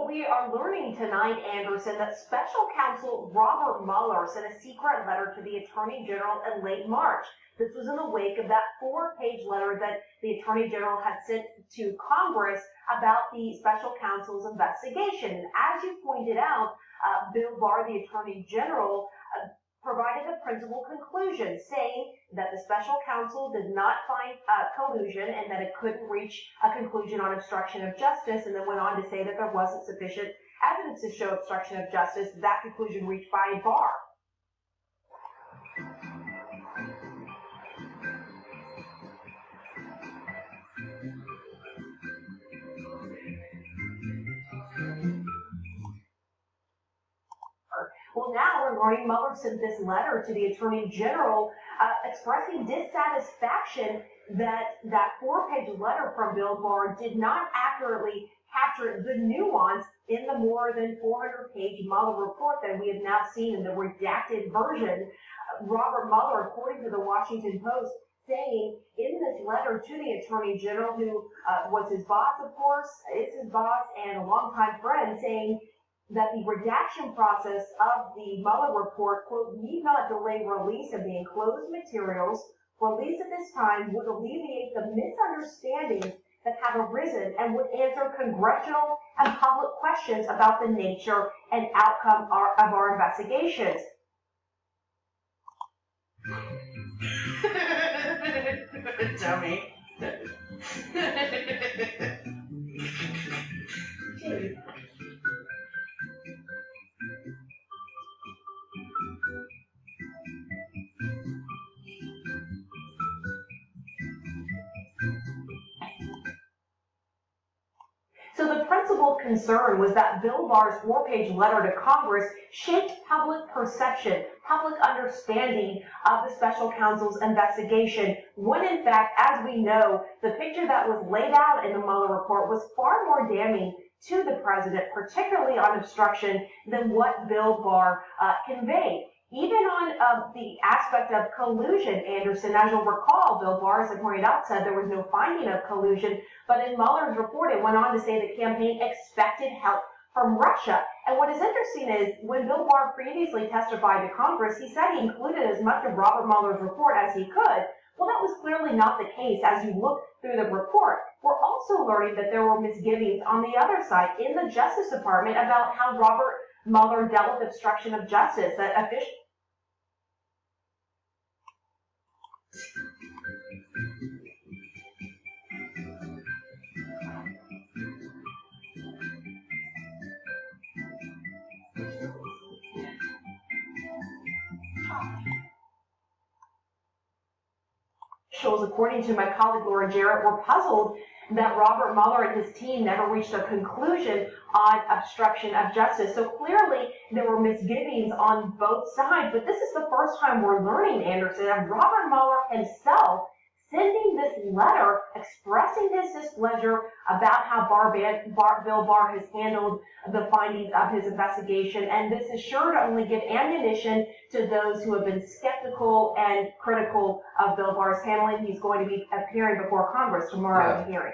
Well, we are learning tonight, Anderson, that Special Counsel Robert Mueller sent a secret letter to the Attorney General in late March. This was in the wake of that 4-page letter that the Attorney General had sent to Congress about the Special Counsel's investigation. And as you pointed out, Bill Barr, the Attorney General, provided a principal conclusion, saying that the Special Counsel did not find collusion and that it couldn't reach a conclusion on obstruction of justice, and then went on to say that there wasn't sufficient evidence to show obstruction of justice, that conclusion reached by Barr. Well, now we're learning Mueller sent this letter to the Attorney General expressing dissatisfaction that that 4-page letter from Bill Barr did not accurately capture the nuance in the more than 400-page Mueller report that we have now seen in the redacted version. Robert Mueller, according to the Washington Post, saying in this letter to the Attorney General, who was his boss, of course, is his boss and a longtime friend, saying that the redaction process of the Mueller report, quote, need not delay release of the enclosed materials. Release at this time would alleviate the misunderstandings that have arisen and would answer congressional and public questions about the nature and outcome of our investigations. Dummy. So the principal concern was that Bill Barr's 4-page letter to Congress shaped public perception, public understanding of the Special Counsel's investigation, when in fact, as we know, the picture that was laid out in the Mueller report was far more damning to the president, particularly on obstruction, than what Bill Barr conveyed. Even on the aspect of collusion, Anderson, as you'll recall, Bill Barr, as I pointed out, said there was no finding of collusion, but in Mueller's report, it went on to say the campaign expected help from Russia. And what is interesting is, when Bill Barr previously testified to Congress, he said he included as much of Robert Mueller's report as he could. Well, that was clearly not the case as you look through the report. We're also learning that there were misgivings on the other side in the Justice Department about how Robert Mueller dealt with obstruction of justice. That officials according to my colleague Laura Jarrett, were puzzled that Robert Mueller and his team never reached a conclusion on obstruction of justice. So clearly there were misgivings on both sides, but this is the first time we're learning, Anderson, of Robert Mueller himself sending this letter expressing his displeasure about how Bill Barr has handled the findings of his investigation. And this is sure to only give ammunition to those who have been skeptical and critical of Bill Barr's handling. He's going to be appearing before Congress tomorrow in a hearing.